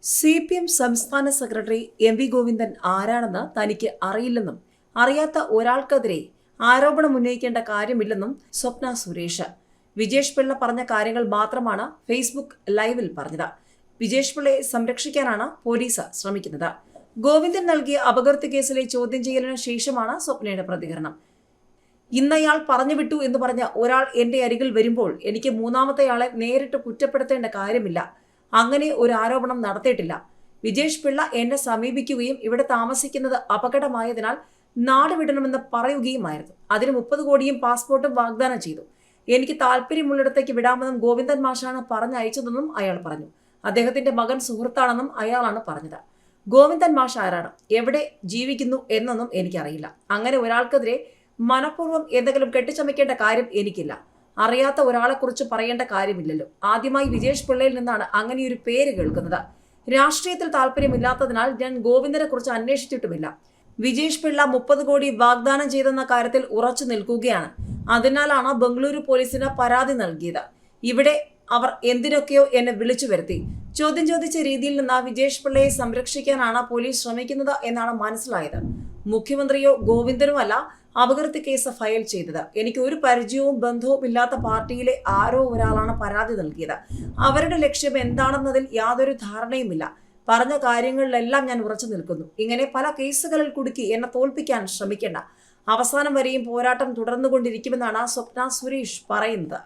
CPM സംസ്ഥാന secretary MV Govindan ആരാണെന്ന് തനിക്ക് അറിയില്ലെന്നും അറിയാത്ത ഒരാൾക്കെതിരെ ആരോപണം ഉന്നയിക്കേണ്ട കാര്യമില്ലെന്നും സ്വപ്ന സുരേഷ്. വിജേഷ് പിള്ള പറഞ്ഞ കാര്യങ്ങൾ മാത്രമാണ് ഫേസ്ബുക്ക് ലൈവിൽ പറഞ്ഞത്. വിജേഷ് പിള്ളയെ സംരക്ഷിക്കാനാണ് പോലീസ് ശ്രമിക്കുന്നത്. ഗോവിന്ദൻ നൽകിയ അപകീർത്തി കേസിലെ ചോദ്യം ചെയ്യലിന് ശേഷമാണ് സ്വപ്നയുടെ പ്രതികരണം. ഇന്നയാൾ പറഞ്ഞുവിട്ടു എന്ന് പറഞ്ഞ ഒരാൾ എന്റെ അരികിൽ വരുമ്പോൾ എനിക്ക് മൂന്നാമത്തെയാളെ നേരിട്ട് കുറ്റപ്പെടുത്തേണ്ട കാര്യമില്ല. അങ്ങനെ ഒരു ആരോപണം നടത്തിയിട്ടില്ല. വിജേഷ് പിള്ള എന്നെ സമീപിക്കുകയും ഇവിടെ താമസിക്കുന്നത് അപകടമായതിനാൽ നാട് വിടണമെന്ന് പറയുകയുമായിരുന്നു. അതിന് 30 കോടിയും പാസ്പോർട്ടും വാഗ്ദാനം ചെയ്തു. എനിക്ക് താല്പര്യമുള്ളിടത്തേക്ക് വിടാമെന്നും ഗോവിന്ദൻ മാഷാണ് പറഞ്ഞയച്ചതെന്നും അയാൾ പറഞ്ഞു. അദ്ദേഹത്തിന്റെ മകൻ സുഹൃത്താണെന്നും അയാളാണ് പറഞ്ഞത്. ഗോവിന്ദൻ മാഷ് ആരാണ്, എവിടെ ജീവിക്കുന്നു എന്നൊന്നും എനിക്കറിയില്ല. അങ്ങനെ ഒരാൾക്കെതിരെ മനഃപൂർവ്വം എന്തെങ്കിലും കെട്ടിച്ചമയ്ക്കേണ്ട കാര്യം എനിക്കില്ല. അറിയാത്ത ഒരാളെക്കുറിച്ച് പറയേണ്ട കാര്യമില്ലല്ലോ. ആദ്യമായി വിജേഷ് പിള്ളയിൽ നിന്നാണ് അങ്ങനെയൊരു പേര് കേൾക്കുന്നത്. രാഷ്ട്രീയത്തിൽ താല്പര്യമില്ലാത്തതിനാൽ ഞാൻ ഗോവിന്ദനെ കുറിച്ച് അന്വേഷിച്ചിട്ടുമില്ല. വിജേഷ് പിള്ള 30 കോടി വാഗ്ദാനം ചെയ്തെന്ന കാര്യത്തിൽ ഉറച്ചു നിൽക്കുകയാണ്. അതിനാലാണ് ബംഗളൂരു പോലീസിന് പരാതി നൽകിയത്. ഇവിടെ അവർ എന്തിനൊക്കെയോ എന്നെ വിളിച്ചു വരുത്തി. ചോദ്യം ചോദിച്ച രീതിയിൽ നിന്ന് വിജേഷ് പിള്ളയെ സംരക്ഷിക്കാനാണ് പോലീസ് ശ്രമിക്കുന്നത് എന്നാണ് മനസ്സിലായത്. മുഖ്യമന്ത്രിയോ ഗോവിന്ദനുമല്ല അപകീർത്തി കേസ് ഫയൽ ചെയ്തത്. എനിക്ക് ഒരു പരിചയവും ബന്ധവും ഇല്ലാത്ത പാർട്ടിയിലെ ആരോ ഒരാളാണ് പരാതി നൽകിയത്. അവരുടെ ലക്ഷ്യം എന്താണെന്നതിൽ യാതൊരു ധാരണയുമില്ല. പറഞ്ഞ കാര്യങ്ങളിലെല്ലാം ഞാൻ ഉറച്ചു നിൽക്കുന്നു. ഇങ്ങനെ പല കേസുകളിൽ കുടുക്കി എന്നെ തോൽപ്പിക്കാൻ ശ്രമിക്കേണ്ട. അവസാനം വരെയും പോരാട്ടം തുടർന്നുകൊണ്ടിരിക്കുമെന്നാണ് സ്വപ്ന സുരേഷ് പറയുന്നത്.